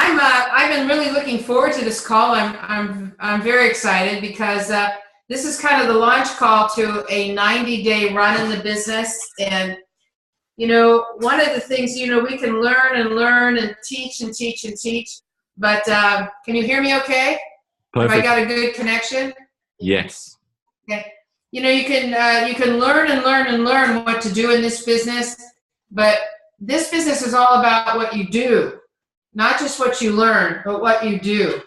I've been really looking forward to this call. I'm very excited because this is kind of the launch call to a 90-day run in the business. And you know, one of the things, you know, we can learn and learn and teach and teach and teach. But can you hear me okay? Perfect. Have I got a good connection? Yes. Okay. You know, you can learn and learn and learn what to do in this business, but this business is all about what you do, not just what you learn, but what you do.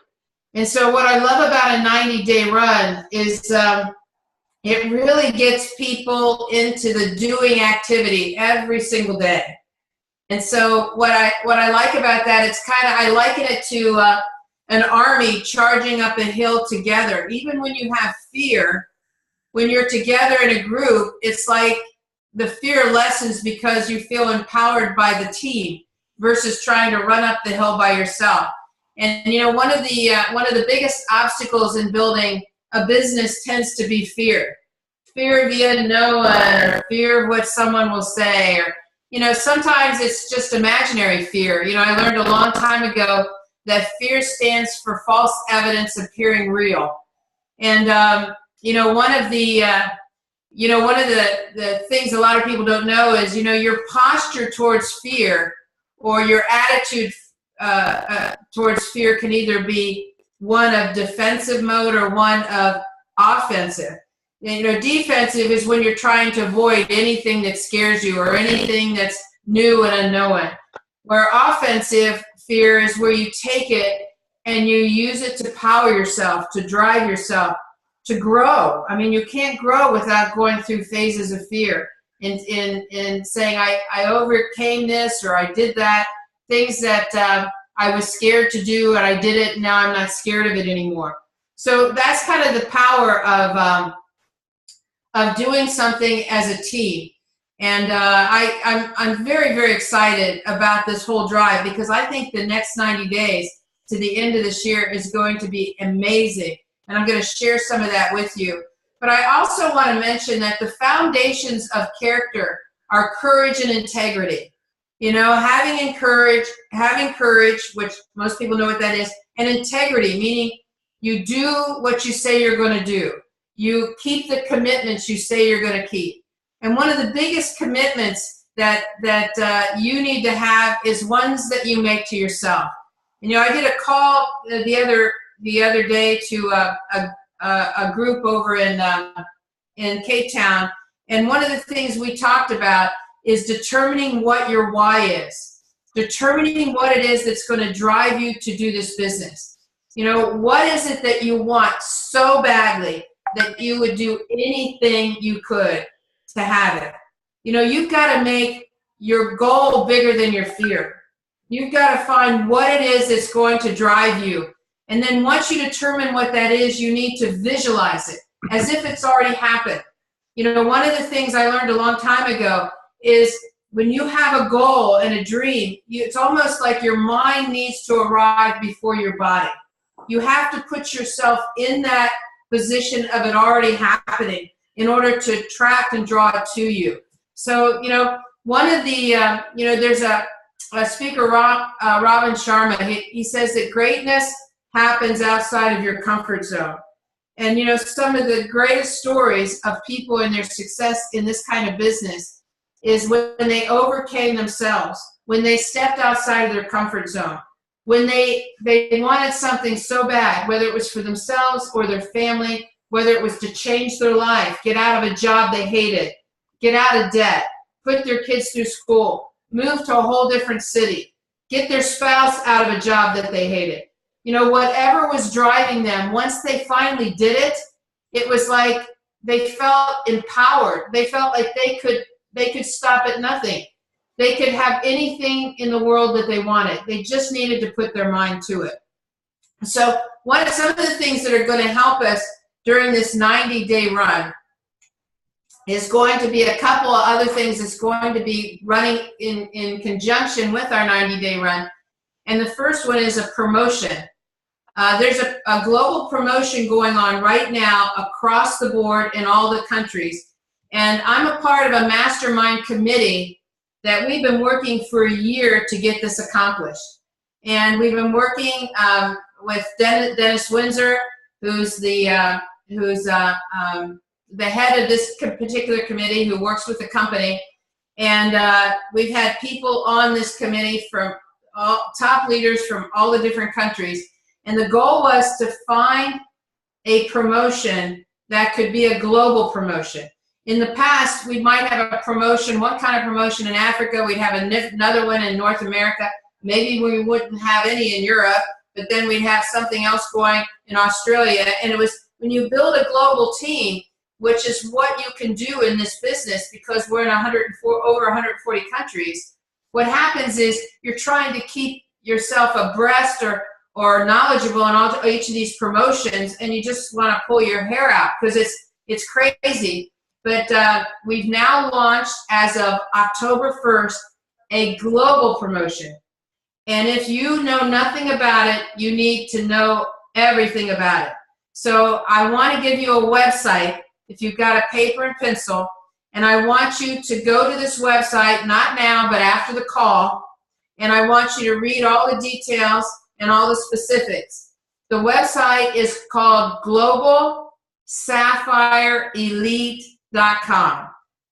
And so what I love about a 90-day run is it really gets people into the doing activity every single day. And so what I like about that, it's kind of, I liken it to an army charging up a hill together. Even when you have fear, when you're together in a group, it's like the fear lessens because you feel empowered by the team versus trying to run up the hill by yourself. And you know, one of the biggest obstacles in building a business tends to be fear. Fear of the unknown, or fear of what someone will say, or you know, sometimes it's just imaginary fear. You know, I learned a long time ago that fear stands for false evidence appearing real. And you know, one of the things a lot of people don't know is, you know, your posture towards fear or your attitude towards fear can either be one of defensive mode or one of offensive. You know, defensive is when you're trying to avoid anything that scares you or anything that's new and unknown. Where offensive fear is where you take it and you use it to power yourself, to drive yourself, to grow. I mean, you can't grow without going through phases of fear in saying, I overcame this, or I did that, things that I was scared to do and I did it, and now I'm not scared of it anymore. So that's kind of the power of doing something as a team. And I'm very, very excited about this whole drive because I think the next 90 days to the end of this year is going to be amazing. And I'm going to share some of that with you. But I also want to mention that the foundations of character are courage and integrity. You know, having courage, which most people know what that is, and integrity, meaning you do what you say you're going to do. You keep the commitments you say you're going to keep. And one of the biggest commitments that you need to have is ones that you make to yourself. And, you know, I did a call the other day to a group over in Cape Town, and one of the things we talked about is determining what your why is, determining what it is that's going to drive you to do this business. You know, what is it that you want so badly that you would do anything you could to have it? You know, you've got to make your goal bigger than your fear. You've got to find what it is that's going to drive you. And then once you determine what that is, you need to visualize it as if it's already happened. You know, one of the things I learned a long time ago is when you have a goal and a dream, it's almost like your mind needs to arrive before your body. You have to put yourself in that position of it already happening in order to attract and draw it to you. So, you know, one of the, you know, there's a speaker, Robin Sharma, he says that greatness happens outside of your comfort zone. And, you know, some of the greatest stories of people and their success in this kind of business is when they overcame themselves, when they stepped outside of their comfort zone, when they wanted something so bad, whether it was for themselves or their family, whether it was to change their life, get out of a job they hated, get out of debt, put their kids through school, move to a whole different city, get their spouse out of a job that they hated. You know, whatever was driving them, once they finally did it, it was like they felt empowered. They felt like they could stop at nothing. They could have anything in the world that they wanted. They just needed to put their mind to it. So some of the things that are going to help us during this 90-day run is going to be a couple of other things that's going to be running in conjunction with our 90-day run. And the first one is a promotion. There's a global promotion going on right now across the board in all the countries. And I'm a part of a mastermind committee that we've been working for a year to get this accomplished. And we've been working with Dennis Windsor, who's the head of this particular committee, who works with the company. And we've had people on this committee from top leaders from all the different countries. And the goal was to find a promotion that could be a global promotion. In the past, we might have a promotion, one kind of promotion in Africa, we'd have another one in North America, maybe we wouldn't have any in Europe, but then we'd have something else going in Australia. And it was, when you build a global team, which is what you can do in this business because we're in over 140 countries, what happens is you're trying to keep yourself abreast or knowledgeable in each of these promotions, and you just want to pull your hair out because it's crazy. But we've now launched, as of October 1st, a global promotion. And if you know nothing about it, you need to know everything about it. So I want to give you a website, if you've got a paper and pencil, and I want you to go to this website, not now, but after the call, and I want you to read all the details and all the specifics. The website is called globalsapphireelite.com.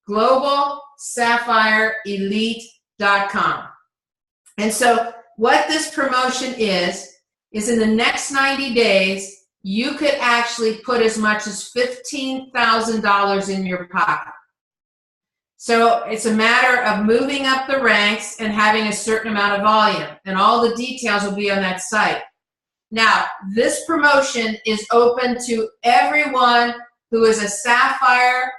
globalsapphireelite.com. And so what this promotion is in the next 90 days, you could actually put as much as $15,000 in your pocket. So it's a matter of moving up the ranks and having a certain amount of volume, and all the details will be on that site. Now, this promotion is open to everyone who is a Sapphire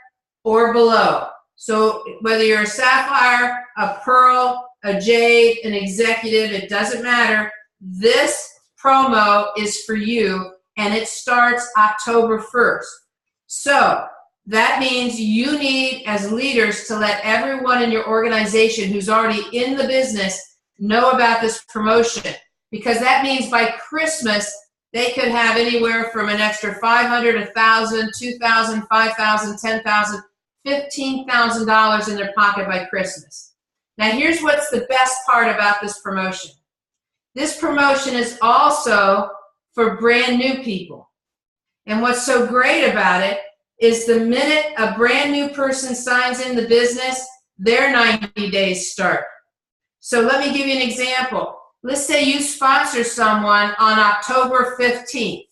or below. So whether you're a Sapphire, a Pearl, a Jade, an Executive, it doesn't matter. This promo is for you, and it starts October 1st. So that means you need, as leaders, to let everyone in your organization who's already in the business know about this promotion, because that means by Christmas they could have anywhere from an extra $500, $1,000, $2,000, $5,000, $10,000, $15,000 in their pocket by Christmas. Now here's what's the best part about this promotion. This promotion is also for brand new people. And what's so great about it is the minute a brand new person signs in the business, their 90 days start. So let me give you an example. Let's say you sponsor someone on October 15th.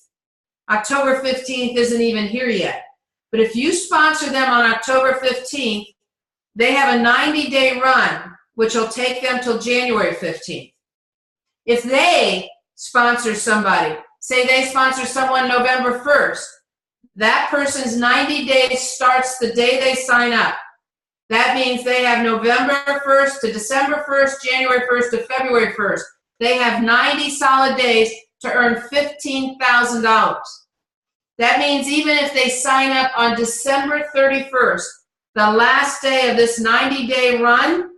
October 15th isn't even here yet. But if you sponsor them on October 15th, they have a 90-day run, which will take them till January 15th. If they sponsor somebody, say they sponsor someone November 1st, that person's 90 days starts the day they sign up. That means they have November 1st to December 1st, January 1st to February 1st. They have 90 solid days to earn $15,000. That means even if they sign up on December 31st, the last day of this 90-day run,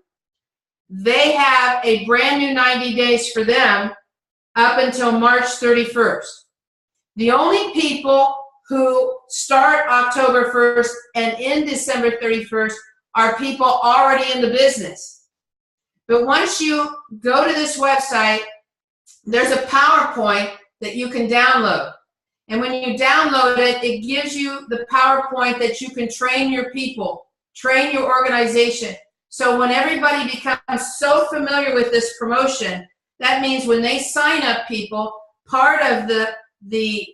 they have a brand new 90 days for them up until March 31st. The only people who start October 1st and end December 31st are people already in the business. But once you go to this website, there's a PowerPoint that you can download. And when you download it, it gives you the PowerPoint that you can train your people, train your organization. So when everybody becomes so familiar with this promotion, that means when they sign up people, part of the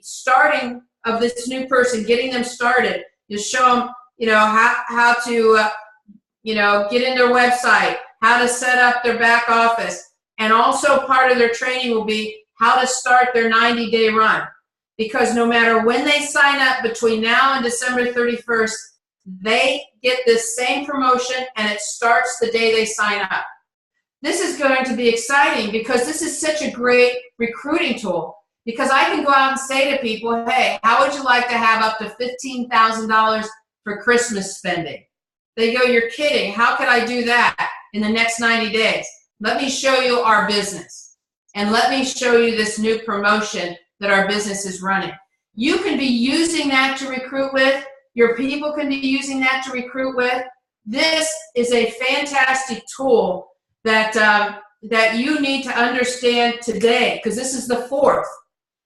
starting of this new person, getting them started, you show them, how to, get in their website, how to set up their back office. And also part of their training will be how to start their 90-day run. Because no matter when they sign up between now and December 31st, they get this same promotion, and it starts the day they sign up. This is going to be exciting because this is such a great recruiting tool. Because I can go out and say to people, hey, how would you like to have up to $15,000 for Christmas spending? They go, you're kidding. How could I do that in the next 90 days? Let me show you our business. And let me show you this new promotion that our business is running. You can be using that to recruit with. Your people can be using that to recruit with. This is a fantastic tool that that you need to understand today, because this is the 4th.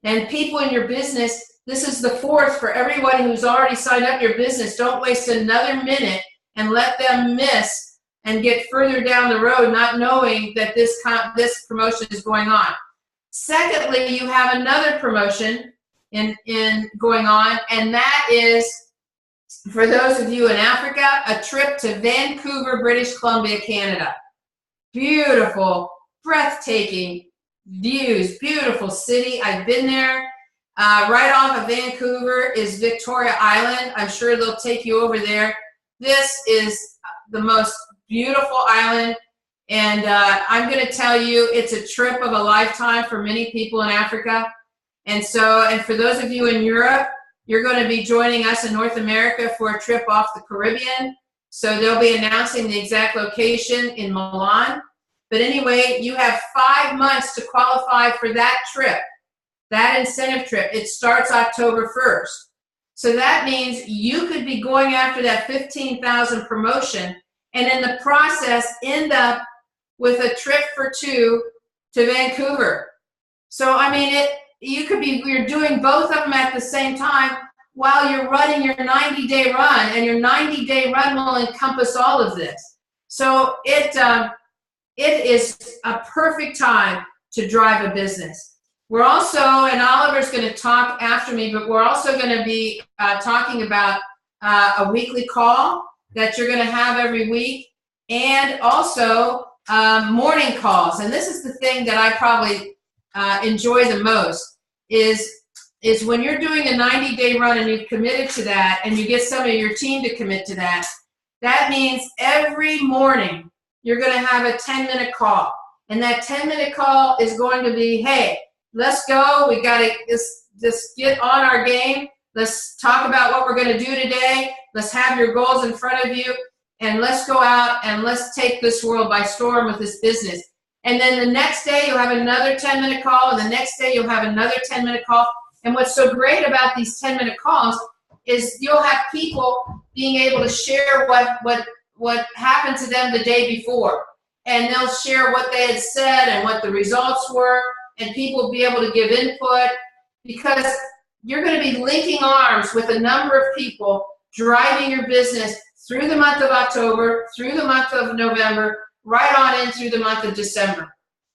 And people in your business, this is the 4th for everybody who's already signed up your business. Don't waste another minute and let them miss and get further down the road not knowing that this promotion is going on. Secondly, you have another promotion in going on, and that is, for those of you in Africa, a trip to Vancouver, British Columbia, Canada. Beautiful, breathtaking views, beautiful city. I've been there. Right off of Vancouver is Victoria Island. I'm sure they'll take you over there. This is the most beautiful island, and I'm going to tell you, it's a trip of a lifetime for many people in Africa. And for those of you in Europe, you're going to be joining us in North America for a trip off the Caribbean. So they'll be announcing the exact location in Milan. But anyway, you have 5 months to qualify for that trip, that incentive trip. It starts October 1st. So that means you could be going after that 15,000 promotion and in the process end up with a trip for 2 to Vancouver. So, I mean, you're doing both of them at the same time while you're running your 90-day run, and your 90-day run will encompass all of this. So it is a perfect time to drive a business. We're also, and Oliver's going to talk after me, but we're also going to be talking about a weekly call that you're going to have every week, and also morning calls. And this is the thing that I probably enjoy the most, is when you're doing a 90-day run and you've committed to that, and you get some of your team to commit to that, that means every morning you're going to have a 10-minute call. And that 10-minute call is going to be, hey, let's go. We got to just get on our game. Let's talk about what we're going to do today. Let's have your goals in front of you, and let's go out and let's take this world by storm with this business. And then the next day you'll have another 10-minute call, and the next day you'll have another 10-minute call. And what's so great about these 10-minute calls is you'll have people being able to share what happened to them the day before. And they'll share what they had said and what the results were, and people will be able to give input, because you're going to be linking arms with a number of people driving your business through the month of October, through the month of November, right on in through the month of December.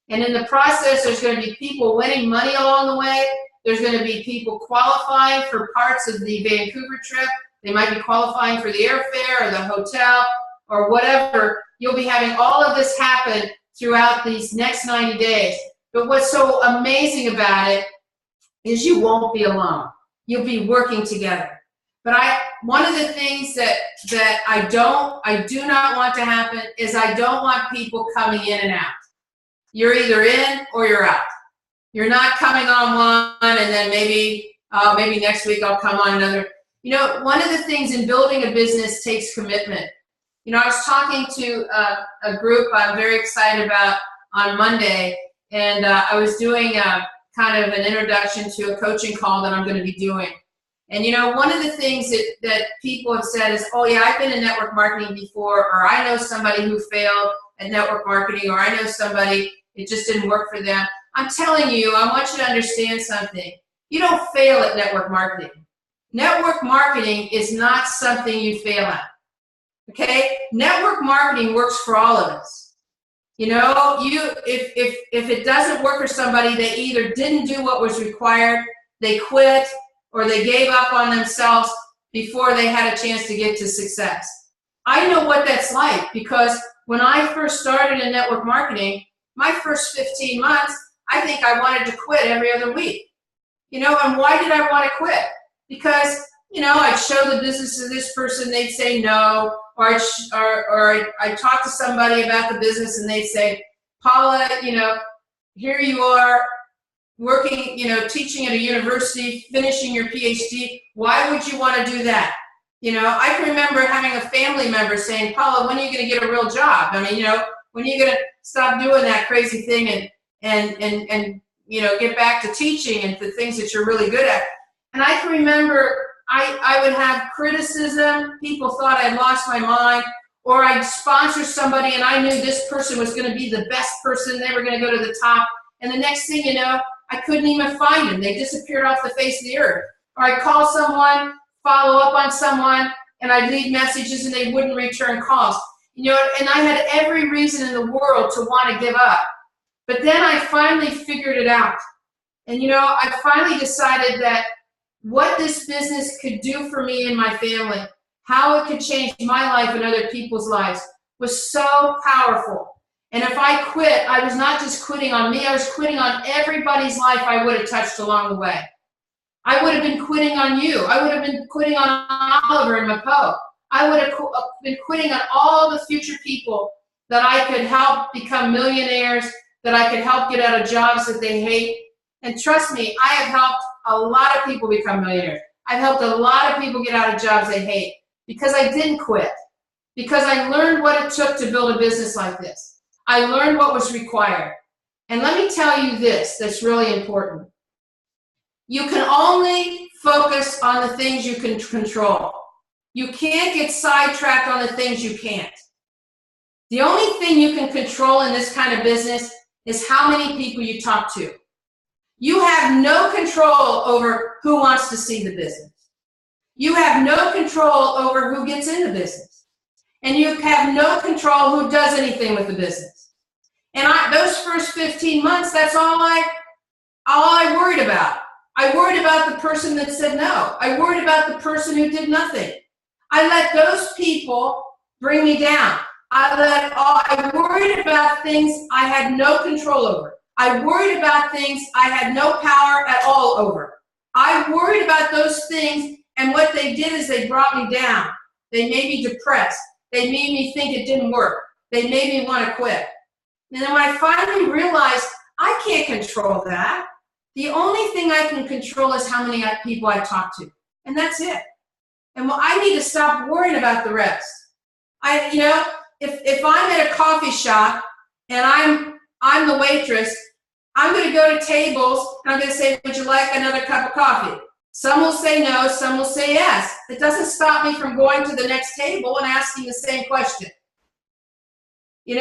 And in the process, there's going to be people winning money along the way. There's going to be people qualifying for parts of the Vancouver trip. They might be qualifying for the airfare or the hotel or whatever. You'll be having all of this happen throughout these next 90 days. But what's so amazing about it is you won't be alone. You'll be working together. But one of the things that I do not want to happen is I don't want people coming in and out. You're either in or you're out. You're not coming on one and then maybe next week I'll come on another. You know, one of the things in building a business takes commitment. You know, I was talking to a group I'm very excited about on Monday, and I was doing kind of an introduction to a coaching call that I'm going to be doing. And you know, one of the things that people have said is, oh yeah, I've been in network marketing before, or I know somebody who failed at network marketing, or I know somebody, it just didn't work for them. I'm telling you, I want you to understand something. You don't fail at network marketing. Network marketing is not something you fail at. Okay? Network marketing works for all of us. You know, if it doesn't work for somebody, they either didn't do what was required, they quit, or they gave up on themselves before they had a chance to get to success. I know what that's like, because when I first started in network marketing, my first 15 months, I think I wanted to quit every other week. You know, and why did I want to quit? Because, you know, I'd show the business to this person, they'd say no, or I'd talk to somebody about the business and they'd say, Paula, you know, here you are working, you know, teaching at a university, finishing your PhD. Why would you want to do that? You know, I can remember having a family member saying, Paula, when are you going to get a real job? I mean, you know, when are you going to stop doing that crazy thing and you know, get back to teaching and the things that you're really good at? And I can remember I would have criticism. People thought I'd lost my mind, or I'd sponsor somebody and I knew this person was going to be the best person, they were going to go to the top, and the next thing you know, I couldn't even find them. They disappeared off the face of the earth. Or I'd call someone, follow up on someone, and I'd leave messages and they wouldn't return calls. You know, and I had every reason in the world to want to give up. But then I finally figured it out. And you know, I finally decided that what this business could do for me and my family, how it could change my life and other people's lives, was so powerful. And if I quit, I was not just quitting on me, I was quitting on everybody's life I would have touched along the way. I would have been quitting on you. I would have been quitting on Oliver and Mapo. I would have been quitting on all the future people that I could help become millionaires, that I could help get out of jobs that they hate. And trust me, I have helped a lot of people become millionaires. I've helped a lot of people get out of jobs they hate because I didn't quit, because I learned what it took to build a business like this. I learned what was required. And let me tell you this, that's really important. You can only focus on the things you can control. You can't get sidetracked on the things you can't. The only thing you can control in this kind of business is how many people you talk to. You have no control over who wants to see the business. You have no control over who gets in the business. And you have no control who does anything with the business. And those first 15 months, that's all I worried about. I worried about the person that said no. I worried about the person who did nothing. I let those people bring me down. I worried about things I had no control over. I worried about things I had no power at all over. I worried about those things, and what they did is they brought me down. They made me depressed. They made me think it didn't work. They made me want to quit. And then when I finally realized I can't control that, the only thing I can control is how many people I talk to. And that's it. And well, I need to stop worrying about the rest. If I'm at a coffee shop and I'm the waitress, I'm going to go to tables and I'm going to say, would you like another cup of coffee? Some will say no, some will say yes. It doesn't stop me from going to the next table and asking the same question. You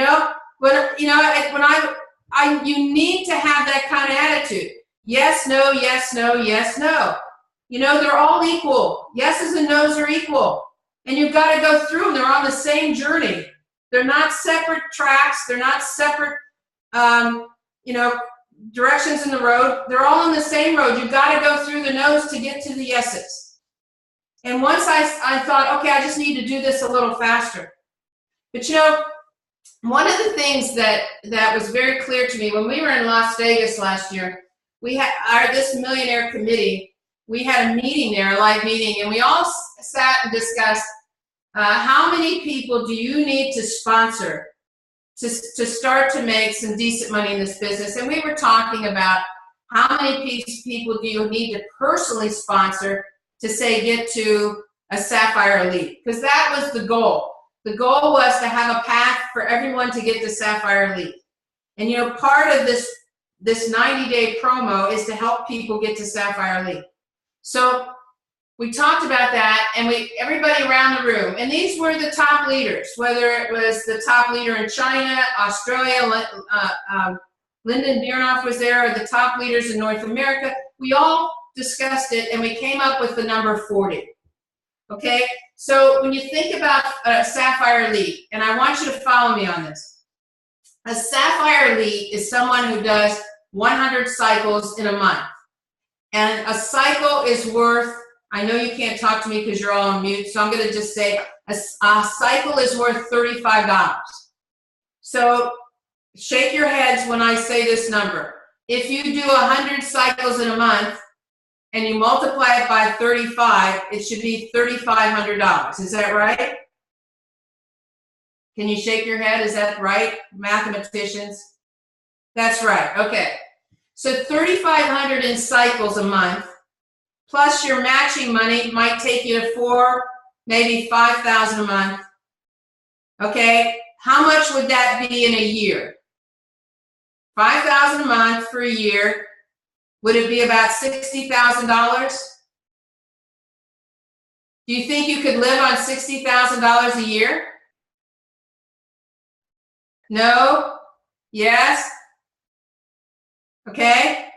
need to have that kind of attitude. Yes, no, yes, no, yes, no. You know, they're all equal. Yeses and nos are equal. And you've got to go through them. They're on the same journey. They're not separate tracks. They're not separate, directions in the road. They're all on the same road. You've got to go through the no's to get to the yeses. And once I thought, okay, I just need to do this a little faster. But you know, one of the things that was very clear to me when we were in Las Vegas last year, we had this millionaire committee. We had a meeting there, a live meeting, and we all sat and discussed how many people do you need to sponsor to start to make some decent money in this business. And we were talking about how many people do you need to personally sponsor to say get to a Sapphire Elite, because that was the goal. The goal was to have a path for everyone to get to Sapphire Elite. And you know, part of this 90-day promo is to help people get to Sapphire Elite. So we talked about that, and everybody around the room, and these were the top leaders, whether it was the top leader in China, Australia, Lyndon Biernoff was there, or the top leaders in North America. We all discussed it, and we came up with the number 40. Okay, so when you think about a Sapphire Elite, and I want you to follow me on this, a Sapphire Elite is someone who does 100 cycles in a month. And a cycle is worth, I know you can't talk to me because you're all on mute, so I'm going to just say a cycle is worth $35. So shake your heads when I say this number. If you do 100 cycles in a month and you multiply it by 35, it should be $3,500. Is that right? Can you shake your head? Is that right, mathematicians? That's right. Okay. So $3,500 in cycles a month, plus your matching money might take you to $4,000, maybe $5,000 a month. Okay, how much would that be in a year? $5,000 a month for a year. Would it be about $60,000? Do you think you could live on $60,000 a year? No? Yes? Okay?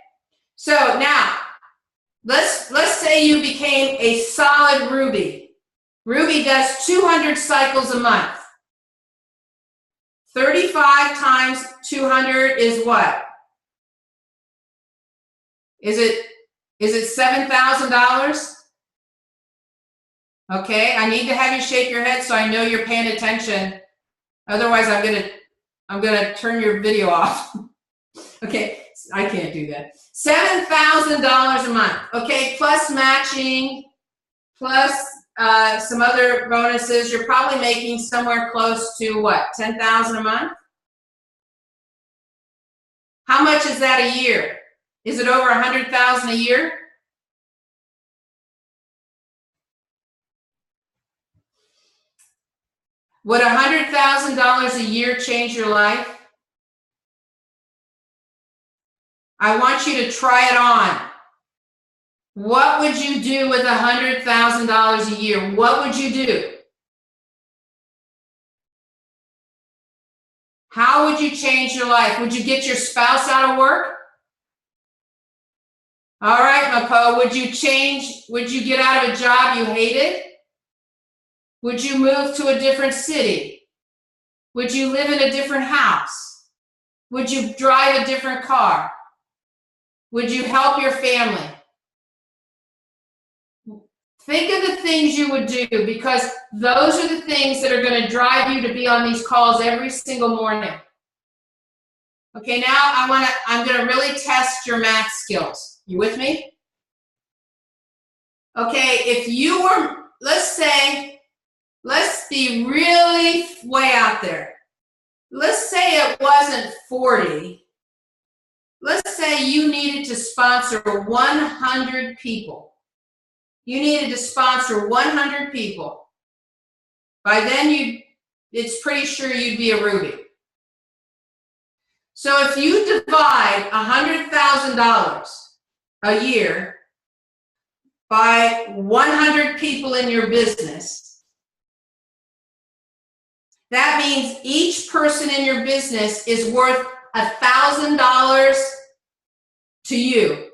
So now, let's say you became a solid Ruby. Ruby does 200 cycles a month. 35 times 200 is what? Is it $7,000? Okay, I need to have you shake your head so I know you're paying attention. Otherwise, I'm gonna turn your video off. Okay, I can't do that. $7,000 a month. Okay, plus matching, plus some other bonuses. You're probably making somewhere close to what? $10,000 a month. How much is that a year? Is it over $100,000 a year? Would $100,000 a year change your life? I want you to try it on. What would you do with $100,000 a year? What would you do? How would you change your life? Would you get your spouse out of work? All right, Mapo, would you get out of a job you hated? Would you move to a different city? Would you live in a different house? Would you drive a different car? Would you help your family? Think of the things you would do, because those are the things that are going to drive you to be on these calls every single morning. Okay, now I'm going to really test your math skills. You with me? Okay, if you were, let's be really way out there. Let's say it wasn't 40. Let's say you needed to sponsor 100 people. You needed to sponsor 100 people. By then, it's pretty sure you'd be a Ruby. So if you divide $100,000 a year by 100 people in your business, that means each person in your business is worth $1,000 to you.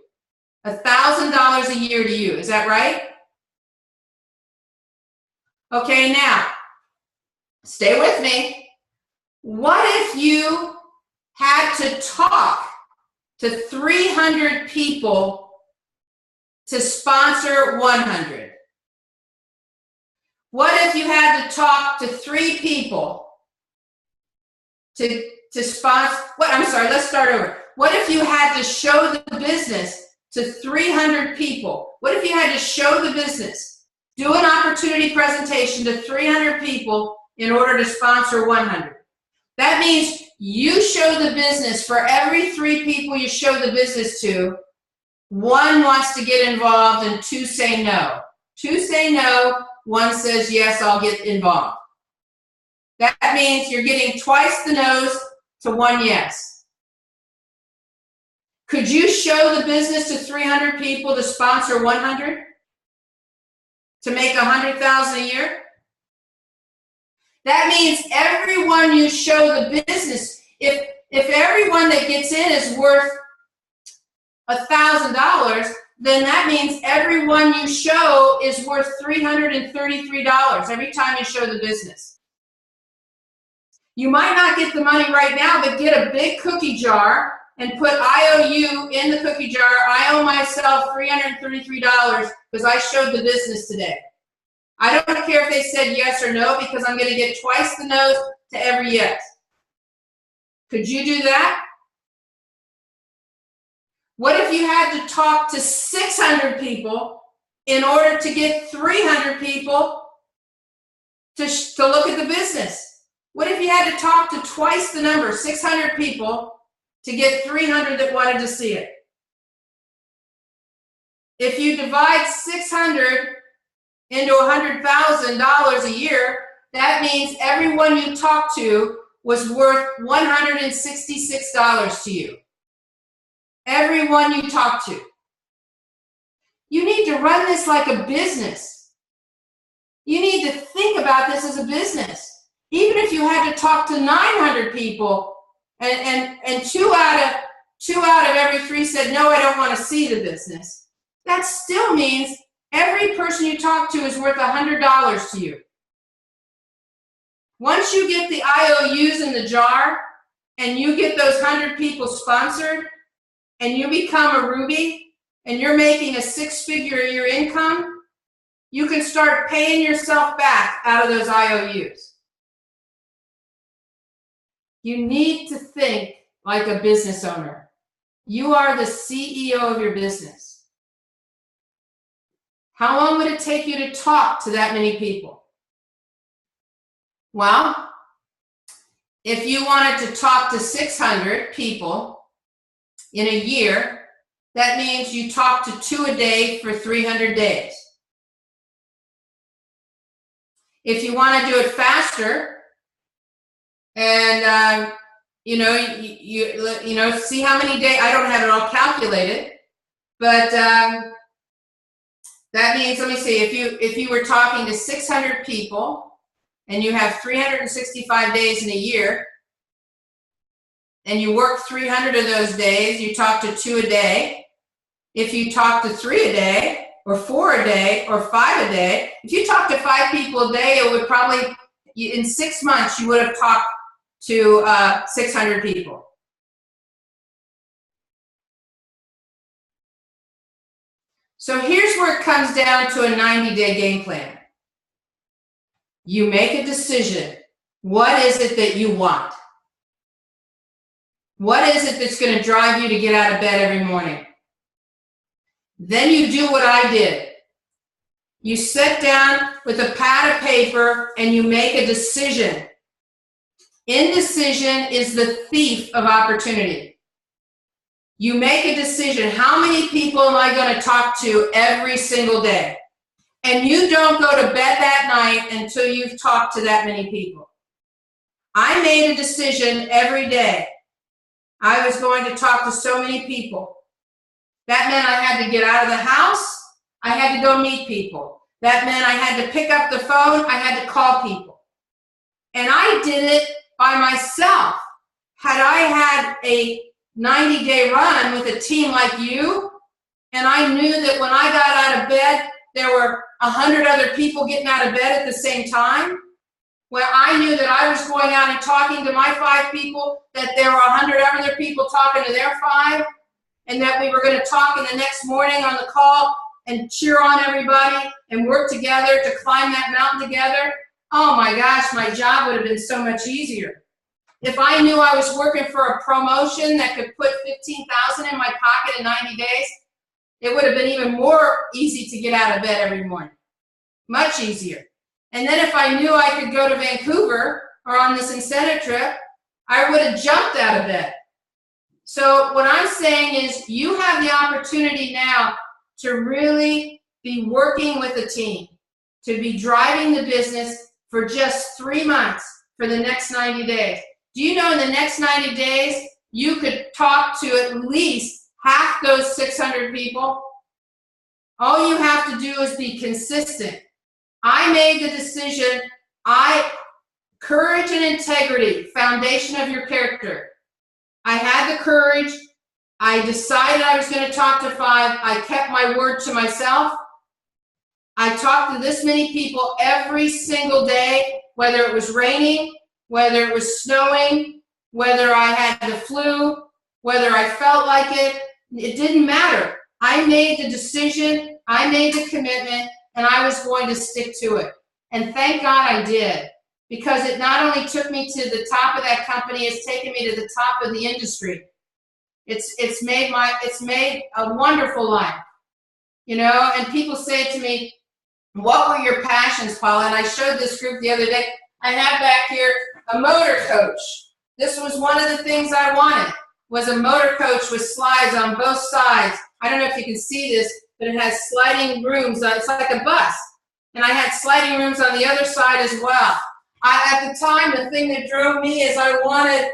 $1,000 a year to you. Is that right? Okay, now, stay with me. What if you had to talk to 300 people to sponsor 100? What if you had to talk to 3 people to sponsor, let's start over. What if you had to show the business to 300 people? What if you had to show the business, do an opportunity presentation to 300 people in order to sponsor 100? That means you show the business. For every 3 people you show the business to, 1 wants to get involved and 2 say no. 2 say no, 1 says yes, I'll get involved. That means you're getting twice the no's to 1 yes. Could you show the business to 300 people to sponsor 100? To make $100,000 a year? That means everyone you show the business, if everyone that gets in is worth $1,000, then that means everyone you show is worth $333 every time you show the business. You might not get the money right now, but get a big cookie jar and put IOU in the cookie jar. I owe myself $333 because I showed the business today. I don't care if they said yes or no, because I'm going to get twice the no's to every yes. Could you do that? What if you had to talk to 600 people in order to get 300 people to look at the business? What if you had to talk to twice the number, 600 people, to get 300 that wanted to see it? If you divide 600 into $100,000 a year, that means everyone you talk to was worth $166 to you. Everyone you talk to. You need to run this like a business. You need to think about this as a business. even if you had to talk to 900 people and two out of every three said, no, I don't want to see the business, that still means every person you talk to is worth $100 to you. Once you get the IOUs in the jar and you get those 100 people sponsored and you become a Ruby and you're making a six-figure a year income, you can start paying yourself back out of those IOUs. You need to think like a business owner. You are the CEO of your business. How long would it take you to talk to that many people? Well, if you wanted to talk to 600 people in a year, that means you talk to 2 a day for 300 days. If you want to do it faster, and you know, see how many days. I don't have it all calculated, but that means, let me see. If you were talking to 600 people, and you have 365 days in a year, and you work 300 of those days, you talk to 2 a day. If you talk to 3 a day, or 4 a day, or 5 a day, if you talk to 5 people a day, it would probably, in 6 months, you would have talked to 600 people. So here's where it comes down to a 90-day game plan. You make a decision. What is it that you want? What is it that's going to drive you to get out of bed every morning? Then you do what I did. You sit down with a pad of paper and you make a decision. Indecision is the thief of opportunity. You make a decision. How many people am I going to talk to every single day? And you don't go to bed that night until you've talked to that many people. I made a decision every day. I was going to talk to so many people. That meant I had to get out of the house. I had to go meet people. That meant I had to pick up the phone. I had to call people. And I did it by myself. Had I had a 90-day run with a team like you, and I knew that when I got out of bed, there were 100 other people getting out of bed at the same time, where I knew that I was going out and talking to my 5 people, that there were 100 other people talking to their 5, and that we were going to talk in the next morning on the call and cheer on everybody and work together to climb that mountain together. Oh my gosh, my job would have been so much easier. If I knew I was working for a promotion that could put $15,000 in my pocket in 90 days, it would have been even more easy to get out of bed every morning. Much easier. And then if I knew I could go to Vancouver or on this incentive trip, I would have jumped out of bed. So what I'm saying is you have the opportunity now to really be working with a team, to be driving the business for just 3 months for the next 90 days. Do you know in the next 90 days, you could talk to at least half those 600 people? All you have to do is be consistent. I made the decision, courage and integrity, foundation of your character. I had the courage. I decided I was going to talk to 5. I kept my word to myself. I talked to this many people every single day, whether it was raining, whether it was snowing, whether I had the flu, whether I felt like it. It didn't matter. I made the decision. I made the commitment, and I was going to stick to it. And thank God I did, because it not only took me to the top of that company, it's taken me to the top of the industry. It's made a wonderful life, you know. And people say to me, "What were your passions, Paula?" And I showed this group the other day. I have back here a motor coach. This was one of the things I wanted, was a motor coach with slides on both sides. I don't know if you can see this, but it has sliding rooms. It's like a bus. And I had sliding rooms on the other side as well. At the time, the thing that drove me is I wanted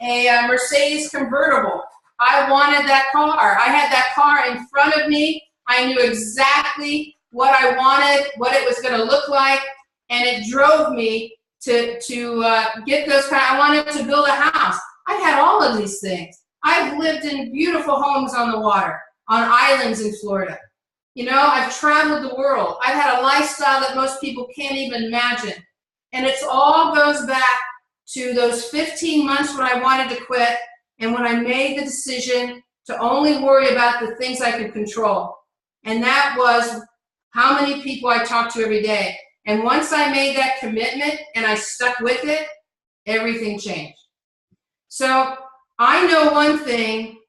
a Mercedes convertible. I wanted that car. I had that car in front of me. I knew exactly what I wanted, what it was going to look like, and it drove me get those kind. I wanted to build a house. I've had all of these things. I've lived in beautiful homes on the water, on islands in Florida. You know, I've traveled the world. I've had a lifestyle that most people can't even imagine. And it all goes back to those 15 months when I wanted to quit and when I made the decision to only worry about the things I could control. And that was how many people I talked to every day. And once I made that commitment and I stuck with it, everything changed. So I know one thing,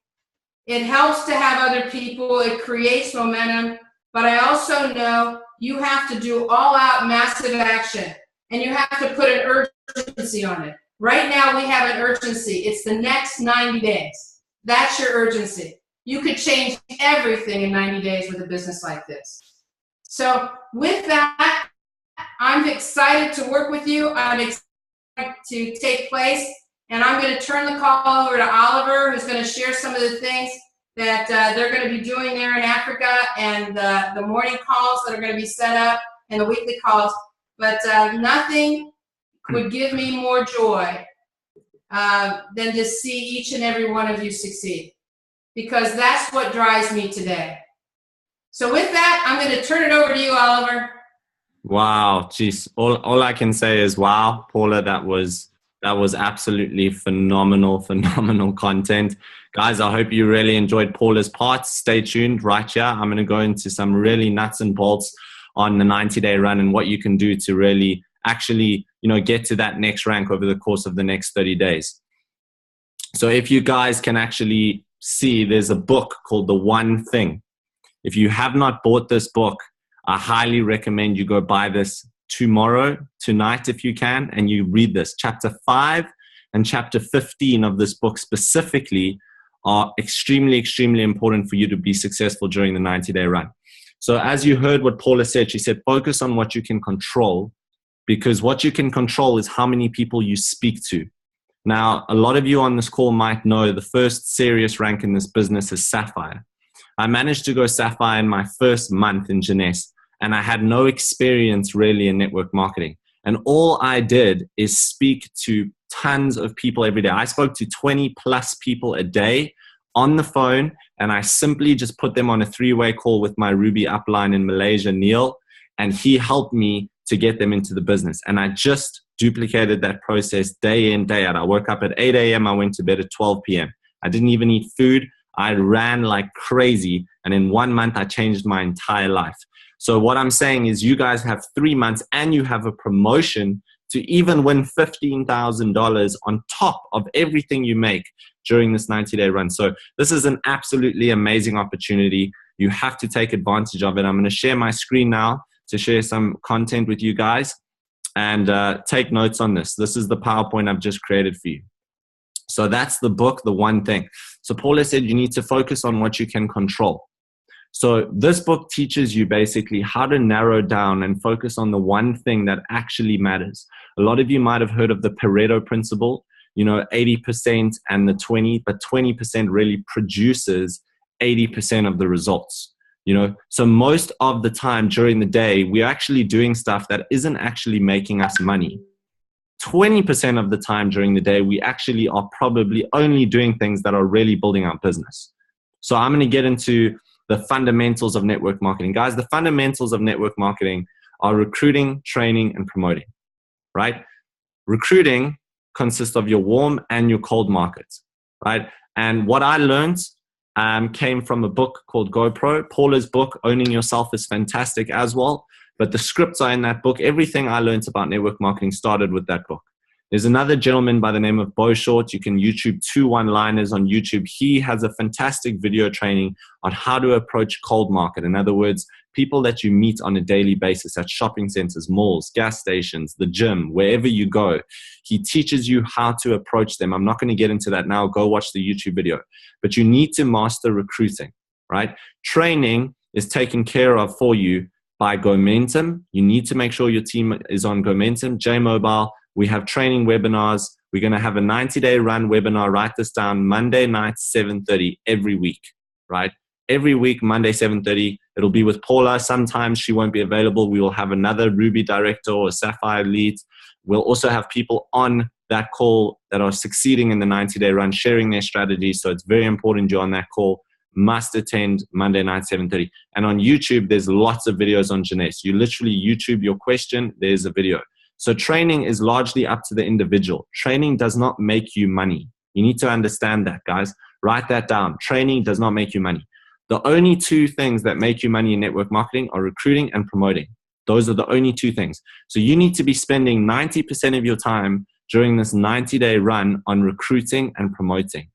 it helps to have other people, it creates momentum, but I also know you have to do all-out massive action, and you have to put an urgency on it. Right now we have an urgency. It's the next 90 days. That's your urgency. You could change everything in 90 days with a business like this. So with that, I'm excited to work with you. I'm excited to take place. And I'm going to turn the call over to Oliver, who's going to share some of the things that they're going to be doing there in Africa, and the morning calls that are going to be set up and the weekly calls. But nothing would give me more joy than to see each and every one of you succeed, because that's what drives me today. So with that, I'm going to turn it over to you, Oliver. Wow, geez. All I can say is wow, Paula, that was absolutely phenomenal content. Guys, I hope you really enjoyed Paula's part. Stay tuned right here. I'm going to go into some really nuts and bolts on the 90-day run and what you can do to really actually, get to that next rank over the course of the next 30 days. So if you guys can actually see, there's a book called The One Thing. If you have not bought this book, I highly recommend you go buy this tonight if you can, and you read this. Chapter 5 and chapter 15 of this book specifically are extremely, extremely important for you to be successful during the 90-day run. So as you heard what Paula said, she said, focus on what you can control, because what you can control is how many people you speak to. Now, a lot of you on this call might know the first serious rank in this business is Sapphire. I managed to go Sapphire in my first month in Jeunesse, and I had no experience really in network marketing. And all I did is speak to tons of people every day. I spoke to 20 plus people a day on the phone, and I simply just put them on a 3-way call with my Ruby upline in Malaysia, Neil, and he helped me to get them into the business. And I just duplicated that process day in, day out. I woke up at 8 a.m. I went to bed at 12 p.m. I didn't even eat food. I ran like crazy. And in 1 month, I changed my entire life. So what I'm saying is you guys have 3 months and you have a promotion to even win $15,000 on top of everything you make during this 90-day run. So this is an absolutely amazing opportunity. You have to take advantage of it. I'm going to share my screen now to share some content with you guys, and take notes on this. This is the PowerPoint I've just created for you. So that's the book, The One Thing. So Paula said you need to focus on what you can control. So this book teaches you basically how to narrow down and focus on the one thing that actually matters. A lot of you might have heard of the Pareto principle, 80% and the 20, but 20% really produces 80% of the results. So most of the time during the day, we're actually doing stuff that isn't actually making us money. 20% of the time during the day, we actually are probably only doing things that are really building our business. So I'm going to get into the fundamentals of network marketing. Guys, the fundamentals of network marketing are recruiting, training, and promoting, right? Recruiting consists of your warm and your cold markets, right? And what I learned came from a book called GoPro. Paula's book, Owning Yourself, is fantastic as well. But the scripts are in that book. Everything I learned about network marketing started with that book. There's another gentleman by the name of Bo Short. You can YouTube 2 one-liners on YouTube. He has a fantastic video training on how to approach cold market. In other words, people that you meet on a daily basis at shopping centers, malls, gas stations, the gym, wherever you go. He teaches you how to approach them. I'm not going to get into that now. Go watch the YouTube video. But you need to master recruiting, right? Training is taken care of for you by Momentum. You need to make sure your team is on Momentum, J-Mobile. We have training webinars. We're going to have a 90-day run webinar. Write this down, Monday night, 7:30 every week, right? Every week, Monday, 7:30. It'll be with Paula. Sometimes she won't be available. We will have another Ruby director or Sapphire lead We'll also have people on that call that are succeeding in the 90-day run, sharing their strategies. So it's very important you're on that call. Must attend Monday night, 7:30. And on YouTube, there's lots of videos on Jeunesse. You literally YouTube your question, there's a video. So training is largely up to the individual. Training does not make you money. You need to understand that, guys. Write that down. Training does not make you money. The only two things that make you money in network marketing are recruiting and promoting. Those are the only two things. So you need to be spending 90% of your time during this 90-day run on recruiting and promoting,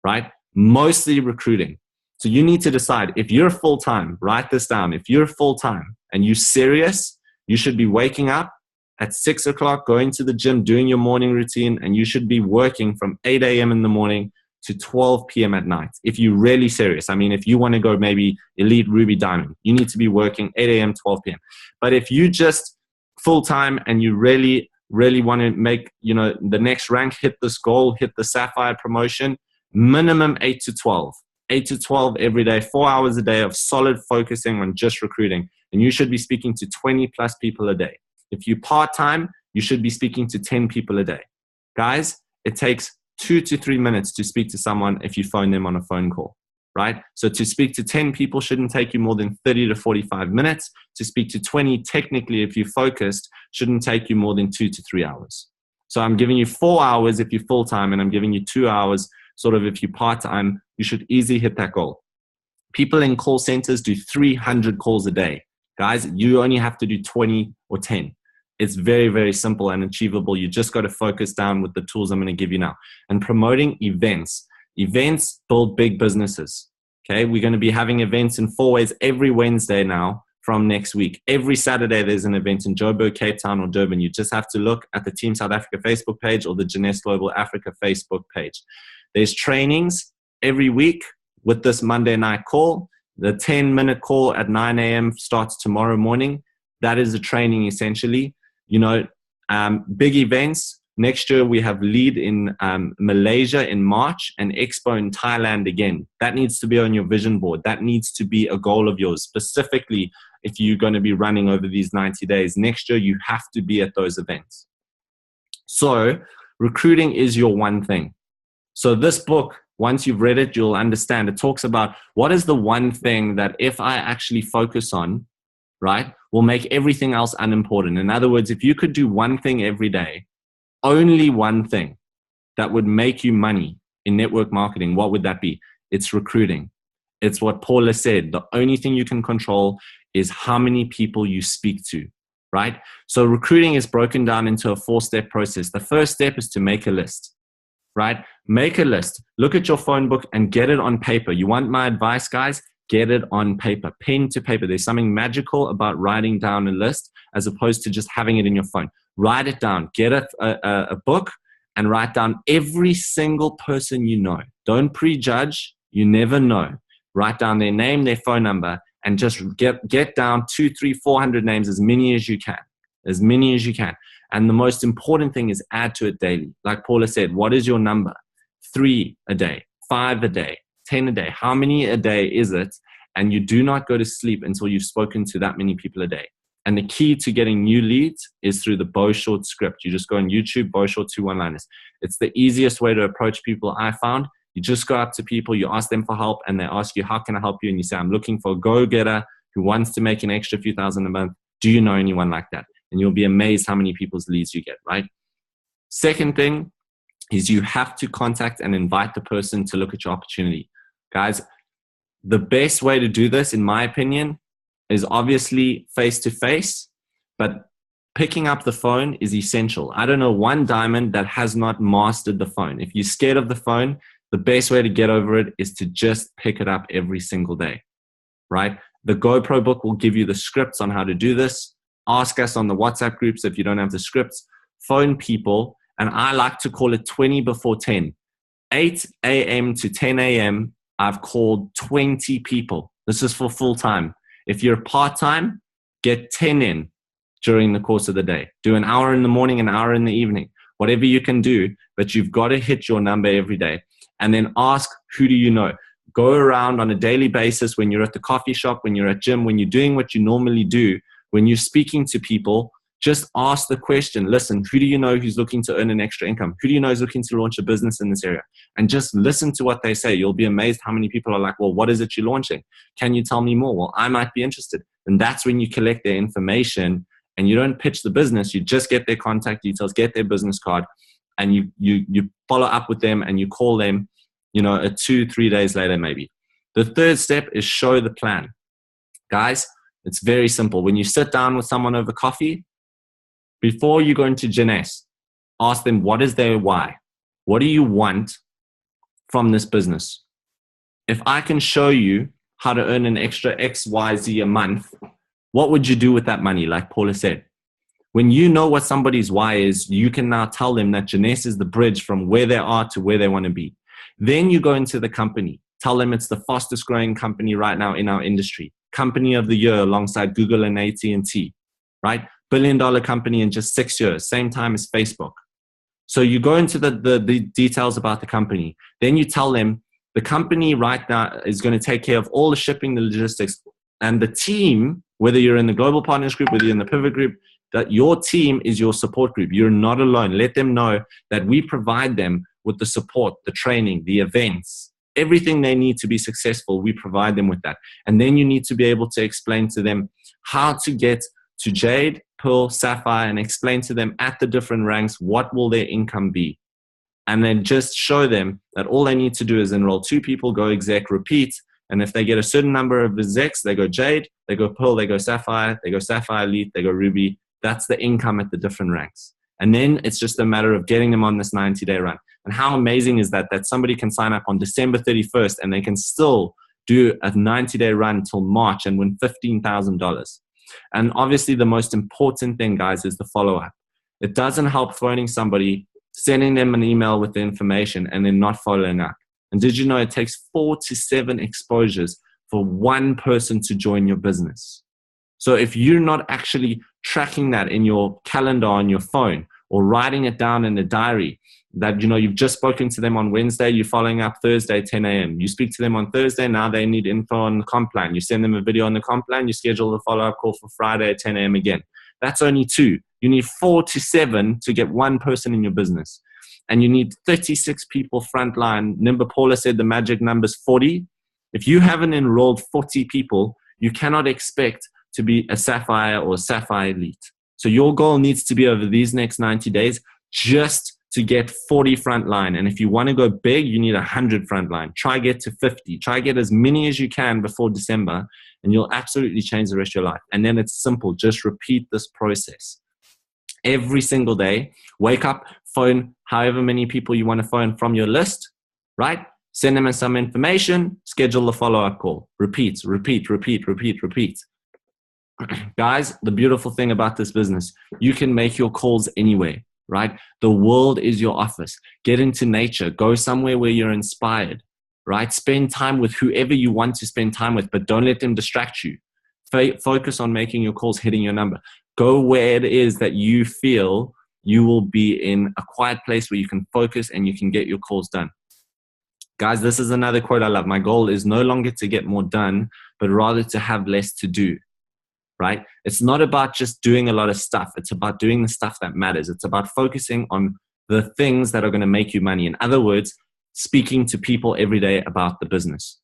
right? Mostly recruiting. So you need to decide, if you're full-time, write this down. If you're full-time and you're serious, you should be waking up at 6 o'clock, going to the gym, doing your morning routine, and you should be working from 8 a.m. in the morning to 12 p.m. at night. If you're really serious, I mean, if you want to go maybe elite Ruby Diamond, you need to be working 8 a.m., 12 p.m. But if you just full-time and you really want to make, the next rank, hit this goal, hit the Sapphire promotion, minimum 8 to 12. 8 to 12 every day, 4 hours a day of solid focusing on just recruiting. And you should be speaking to 20 plus people a day. If you part-time, you should be speaking to 10 people a day. Guys, it takes 2 to 3 minutes to speak to someone if you phone them on a phone call, right? So to speak to 10 people shouldn't take you more than 30 to 45 minutes. To speak to 20, technically, if you're focused, shouldn't take you more than 2 to 3 hours. So I'm giving you 4 hours if you're full-time, and I'm giving you 2 hours sort of if you're part-time. You should easily hit that goal. People in call centers do 300 calls a day. Guys, you only have to do 20 or 10. It's very, very simple and achievable. You just got to focus down with the tools I'm going to give you now. And promoting events. Events build big businesses. Okay, we're going to be having events in 4 ways every Wednesday now from next week. Every Saturday there's an event in Joburg, Cape Town, or Durban. You just have to look at the Team South Africa Facebook page or the Jeunesse Global Africa Facebook page. There's trainings every week with this Monday night call. The 10-minute call at 9 a.m. starts tomorrow morning. That is a training essentially. Big events. Next year we have Lead in Malaysia in March and Expo in Thailand again. That needs to be on your vision board. That needs to be a goal of yours. Specifically, if you're going to be running over these 90 days, next year you have to be at those events. So recruiting is your one thing. So this book, once you've read it, you'll understand. It talks about what is the one thing that if I actually focus on, right, will make everything else unimportant. In other words, if you could do one thing every day, only one thing that would make you money in network marketing, what would that be? It's recruiting. It's what Paula said. The only thing you can control is how many people you speak to, right? So recruiting is broken down into a 4-step process. The first step is to make a list, right? Make a list. Look at your phone book and get it on paper. You want my advice, guys? Get it on paper, pen to paper. There's something magical about writing down a list as opposed to just having it in your phone. Write it down. Get a book and write down every single person you know. Don't prejudge. You never know. Write down their name, their phone number, and just get down 200, 300, 400 names, as many as you can. As many as you can. And the most important thing is add to it daily. Like Paula said, what is your number? 3 a day, 5 a day, 10 a day. How many a day is it? And you do not go to sleep until you've spoken to that many people a day. And the key to getting new leads is through the Bow Short script. You just go on YouTube, Bow Short 2 one-liners. It's the easiest way to approach people I found. You just go up to people, you ask them for help, and they ask you, how can I help you? And you say, I'm looking for a go-getter who wants to make an extra few thousand a month. Do you know anyone like that? And you'll be amazed how many people's leads you get, right? Second thing is you have to contact and invite the person to look at your opportunity. Guys, the best way to do this, in my opinion, is obviously face-to-face, but picking up the phone is essential. I don't know one diamond that has not mastered the phone. If you're scared of the phone, the best way to get over it is to just pick it up every single day, right? The GoPro book will give you the scripts on how to do this. Ask us on the WhatsApp groups if you don't have the scripts. Phone people, and I like to call it 20 before 10. 8 a.m. to 10 a.m., I've called 20 people. This is for full time. If you're part-time, get 10 in during the course of the day. Do an hour in the morning, an hour in the evening, whatever you can do, but you've got to hit your number every day. And then ask, who do you know? Go around on a daily basis when you're at the coffee shop, when you're at gym, when you're doing what you normally do, when you're speaking to people, Just ask the question. Listen, who do you know who's looking to earn an extra income? Who do you know is looking to launch a business in this area? And just listen to what they say. You'll be amazed how many people are like, well, what is it you're launching? Can you tell me more? Well, I might be interested. And that's when you collect their information, and you don't pitch the business. You just get their contact details, get their business card, and you follow up with them, and you call them, 2-3 days later maybe. The third step is show the plan. Guys, it's very simple. When you sit down with someone over coffee, before you go into Jeunesse, ask them, what is their why? What do you want from this business? If I can show you how to earn an extra XYZ a month, what would you do with that money? Like Paula said, when you know what somebody's why is, you can now tell them that Jeunesse is the bridge from where they are to where they want to be. Then you go into the company. Tell them it's the fastest growing company right now in our industry. Company of the year alongside Google and AT&T, right? $1 billion company in just 6 years, same time as Facebook. So you go into the details about the company. Then you tell them the company right now is going to take care of all the shipping, the logistics, and the team, whether you're in the Global Partners Group, whether you're in the Pivot Group, that your team is your support group. You're not alone. Let them know that we provide them with the support, the training, the events, everything they need to be successful. We provide them with that. And then you need to be able to explain to them how to get to Jade, Pearl, Sapphire, and explain to them at the different ranks, what will their income be? And then just show them that all they need to do is enroll 2 people, go exec, repeat. And if they get a certain number of execs, they go Jade, they go Pearl, they go Sapphire Elite, they go Ruby. That's the income at the different ranks. And then it's just a matter of getting them on this 90-day run. And how amazing is that somebody can sign up on December 31st and they can still do a 90-day run till March and win $15,000. And obviously the most important thing, guys, is the follow-up. It doesn't help phoning somebody, sending them an email with the information and then not following up. And did you know it takes 4 to 7 exposures for one person to join your business? So if you're not actually tracking that in your calendar on your phone or writing it down in a diary that, you've just spoken to them on Wednesday, you're following up Thursday, 10 a.m. You speak to them on Thursday, now they need info on the comp plan. You send them a video on the comp plan, you schedule the follow-up call for Friday at 10 a.m. again. That's only 2. You need 4 to 7 to get one person in your business. And you need 36 people frontline. Remember, Paula said the magic number is 40. If you haven't enrolled 40 people, you cannot expect to be a Sapphire or Sapphire Elite. So your goal needs to be over these next 90 days just to get 40 frontline. And if you want to go big, you need 100 frontline. Try get to 50. Try get as many as you can before December, and you'll absolutely change the rest of your life. And then it's simple. Just repeat this process. Every single day, wake up, phone however many people you want to phone from your list, right? Send them some information, schedule the follow-up call. Repeat. Guys, the beautiful thing about this business, you can make your calls anywhere, right? The world is your office. Get into nature. Go somewhere where you're inspired, right? Spend time with whoever you want to spend time with, but don't let them distract you. Focus on making your calls, hitting your number. Go where it is that you feel you will be in a quiet place where you can focus and you can get your calls done. Guys, this is another quote I love. My goal is no longer to get more done, but rather to have less to do. Right? It's not about just doing a lot of stuff. It's about doing the stuff that matters. It's about focusing on the things that are going to make you money. In other words, speaking to people every day about the business.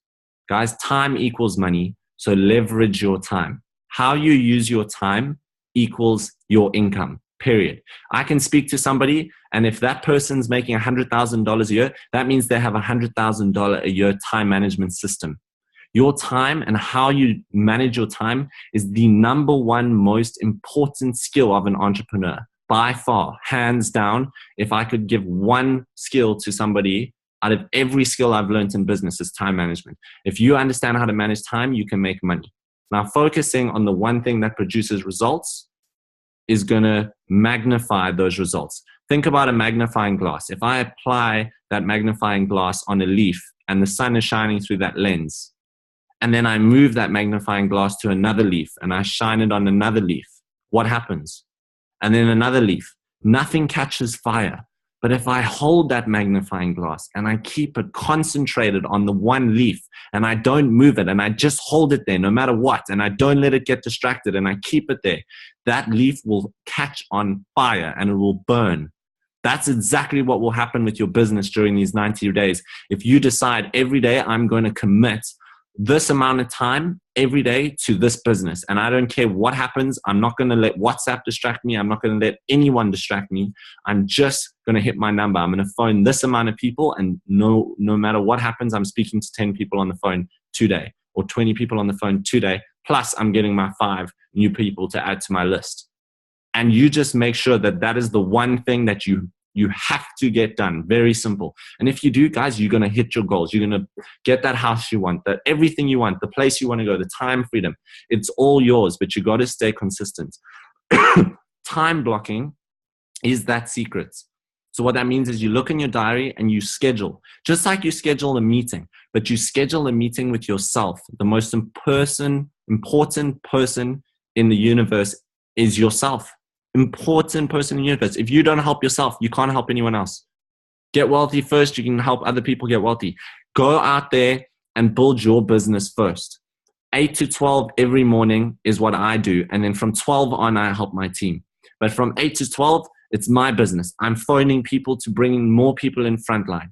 Guys, time equals money, so leverage your time. How you use your time equals your income, period. I can speak to somebody, and if that person's making $100,000 a year, that means they have a $100,000 a year time management system. Your time and how you manage your time is the number one most important skill of an entrepreneur. By far, hands down, if I could give one skill to somebody out of every skill I've learned in business, is time management. If you understand how to manage time, you can make money. Now, focusing on the one thing that produces results is going to magnify those results. Think about a magnifying glass. If I apply that magnifying glass on a leaf and the sun is shining through that lens, and then I move that magnifying glass to another leaf and I shine it on another leaf, what happens? And then another leaf. Nothing catches fire. But if I hold that magnifying glass and I keep it concentrated on the one leaf and I don't move it and I just hold it there no matter what, and I don't let it get distracted and I keep it there, that leaf will catch on fire and it will burn. That's exactly what will happen with your business during these 90 days. If you decide every day I'm going to commit this amount of time every day to this business, and I don't care what happens, I'm not going to let WhatsApp distract me, I'm not going to let anyone distract me, I'm just going to hit my number, I'm going to phone this amount of people, and no matter what happens, I'm speaking to 10 people on the phone today, or 20 people on the phone today, plus I'm getting my 5 new people to add to my list. And you just make sure that that is the one thing that you have to get done. Very simple. And if you do, guys, you're going to hit your goals. You're going to get that house you want, that everything you want, the place you want to go, the time freedom. It's all yours, but you got to stay consistent. Time blocking is that secret. So what that means is you look in your diary and you schedule, just like you schedule a meeting, but you schedule a meeting with yourself. The most important person in the universe is yourself. Important person in the universe. If you don't help yourself, you can't help anyone else. Get wealthy first, you can help other people get wealthy. Go out there and build your business first. 8 to 12 every morning is what I do. And then from 12 on, I help my team. But from 8 to 12, it's my business. I'm phoning people to bring in more people in frontline.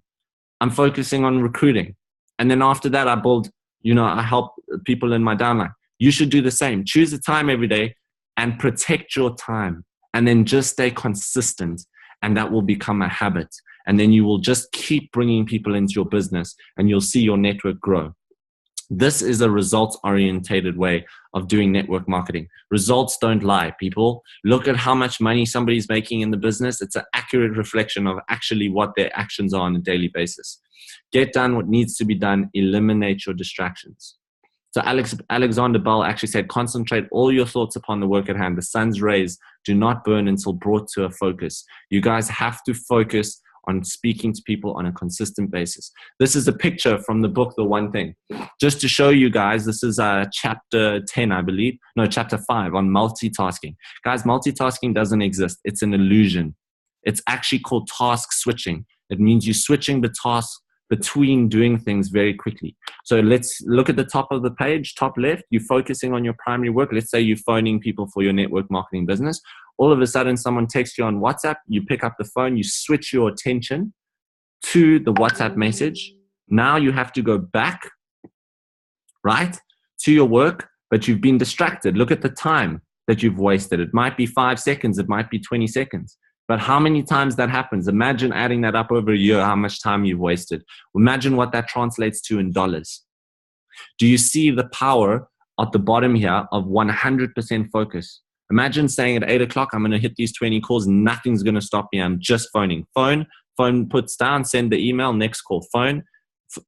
I'm focusing on recruiting. And then after that, I build, I help people in my downline. You should do the same. Choose a time every day and protect your time. And then just stay consistent, and that will become a habit. And then you will just keep bringing people into your business, and you'll see your network grow. This is a results-orientated way of doing network marketing. Results don't lie, people. Look at how much money somebody's making in the business. It's an accurate reflection of actually what their actions are on a daily basis. Get done what needs to be done. Eliminate your distractions. So Alexander Bell actually said, concentrate all your thoughts upon the work at hand. The sun's rays do not burn until brought to a focus. You guys have to focus on speaking to people on a consistent basis. This is a picture from the book, The One Thing. Just to show you guys, this is chapter 10, I believe. No, chapter 5 on multitasking. Guys, multitasking doesn't exist. It's an illusion. It's actually called task switching. It means you're switching the task between doing things very quickly. So let's look at the top of the page, top left. You're focusing on your primary work. Let's say you're phoning people for your network marketing business. All of a sudden, someone texts you on WhatsApp. You pick up the phone. You switch your attention to the WhatsApp message. Now you have to go back, right, to your work, but you've been distracted. Look at the time that you've wasted. It might be 5 seconds. It might be 20 seconds. But how many times that happens? Imagine adding that up over a year, how much time you've wasted. Imagine what that translates to in dollars. Do you see the power at the bottom here of 100% focus? Imagine saying at 8 o'clock, I'm going to hit these 20 calls. Nothing's going to stop me. I'm just phoning. Phone puts down, send the email, next call. Phone,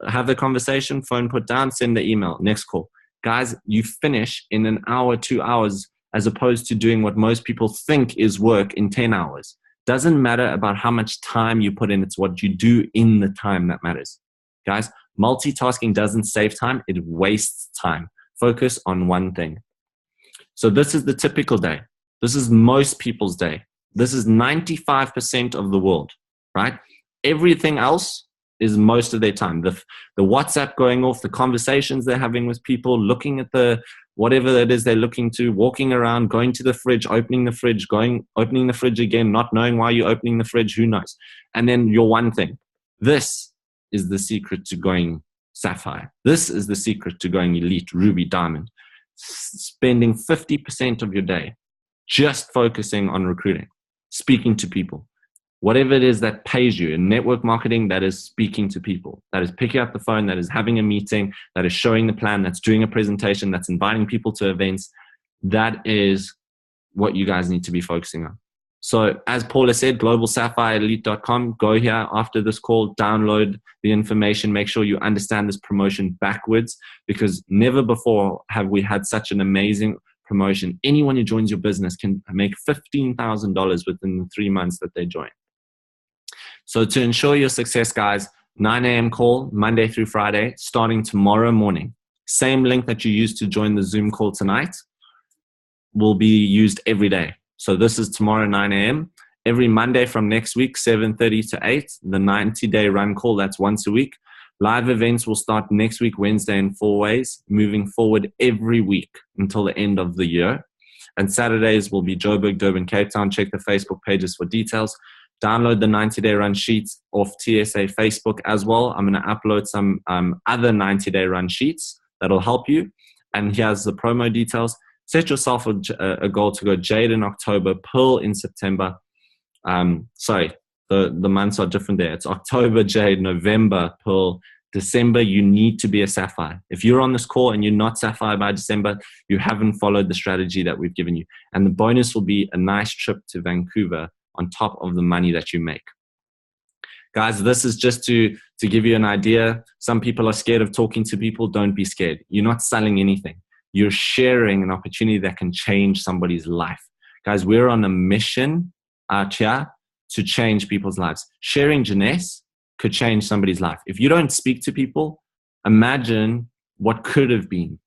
have the conversation, phone put down, send the email, next call. Guys, you finish in an hour, 2 hours, as opposed to doing what most people think is work in 10 hours. Doesn't matter about how much time you put in. It's what you do in the time that matters. Guys, multitasking doesn't save time. It wastes time. Focus on one thing. So this is the typical day. This is most people's day. This is 95% of the world, right? Everything else is most of their time. The WhatsApp going off, the conversations they're having with people, looking at the whatever that is they're looking to, walking around, going to the fridge, opening the fridge, opening the fridge again, not knowing why you're opening the fridge, who knows? And then your one thing. This is the secret to going sapphire. This is the secret to going elite, ruby, diamond. Spending 50% of your day just focusing on recruiting, speaking to people. Whatever it is that pays you in network marketing, that is speaking to people, that is picking up the phone, that is having a meeting, that is showing the plan, that's doing a presentation, that's inviting people to events. That is what you guys need to be focusing on. So as Paula said, globalsapphireelite.com, go here after this call, download the information, make sure you understand this promotion backwards, because never before have we had such an amazing promotion. Anyone who joins your business can make $15,000 within the 3 months that they join. So to ensure your success, guys, 9 a.m. call, Monday through Friday, starting tomorrow morning. Same link that you used to join the Zoom call tonight will be used every day. So this is tomorrow, 9 a.m. every Monday from next week, 7:30 to 8, the 90-day run call. That's once a week. Live events will start next week, Wednesday, in 4 ways, moving forward every week until the end of the year. And Saturdays will be Joburg, Durban, Cape Town. Check the Facebook pages for details. Download the 90-day run sheets off TSA Facebook as well. I'm going to upload some other 90-day run sheets that'll help you. And here's the promo details. Set yourself a goal to go Jade in October, Pearl in September. The months are different there. It's October, Jade, November, Pearl, December. You need to be a Sapphire. If you're on this call and you're not Sapphire by December, you haven't followed the strategy that we've given you. And the bonus will be a nice trip to Vancouver on top of the money that you make. Guys, this is just to give you an idea. Some people are scared of talking to people. Don't be scared. You're not selling anything. You're sharing an opportunity that can change somebody's life. Guys, we're on a mission out here to change people's lives. Sharing Janesse could change somebody's life. If you don't speak to people, imagine what could have been.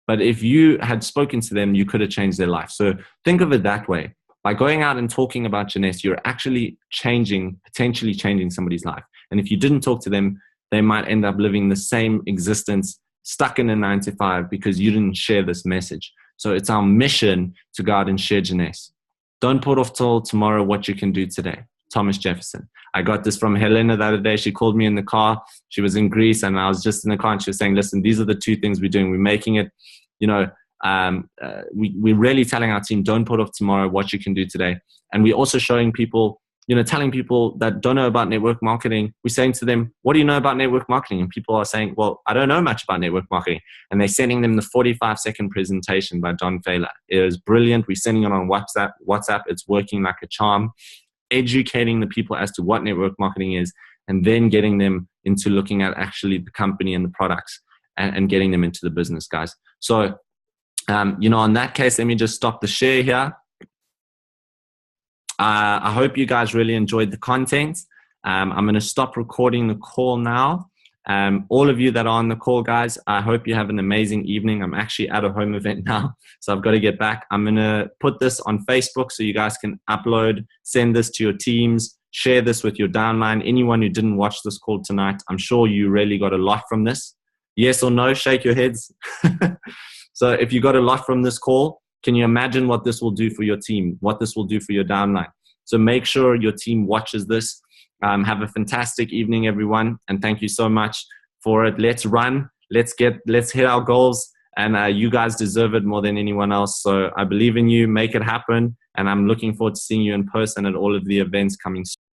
But if you had spoken to them, you could have changed their life. So think of it that way. By going out and talking about Janesse, you're actually potentially changing somebody's life. And if you didn't talk to them, they might end up living the same existence, stuck in a 9-to-5 because you didn't share this message. So it's our mission to go out and share Janesse. Don't put off till tomorrow what you can do today. Thomas Jefferson. I got this from Helena the other day. She called me in the car. She was in Greece and I was just in the car and she was saying, listen, these are the 2 things we're doing. We're making it, we're really telling our team, don't put off tomorrow what you can do today. And we're also showing people, telling people that don't know about network marketing, we're saying to them, what do you know about network marketing? And people are saying, well, I don't know much about network marketing. And they're sending them the 45-second presentation by Don Failer. It is brilliant. We're sending it on WhatsApp. It's working like a charm, educating the people as to what network marketing is, and then getting them into looking at actually the company and the products and getting them into the business, guys. So, in that case, let me just stop the share here. I hope you guys really enjoyed the content. I'm going to stop recording the call now. All of you that are on the call, guys, I hope you have an amazing evening. I'm actually at a home event now, so I've got to get back. I'm going to put this on Facebook so you guys can upload, send this to your teams, share this with your downline. Anyone who didn't watch this call tonight, I'm sure you really got a lot from this. Yes or no? Shake your heads. So if you got a lot from this call, can you imagine what this will do for your team, what this will do for your downline? So make sure your team watches this. Have a fantastic evening, everyone. And thank you so much for it. Let's run. Let's hit our goals. And you guys deserve it more than anyone else. So I believe in you. Make it happen. And I'm looking forward to seeing you in person at all of the events coming soon.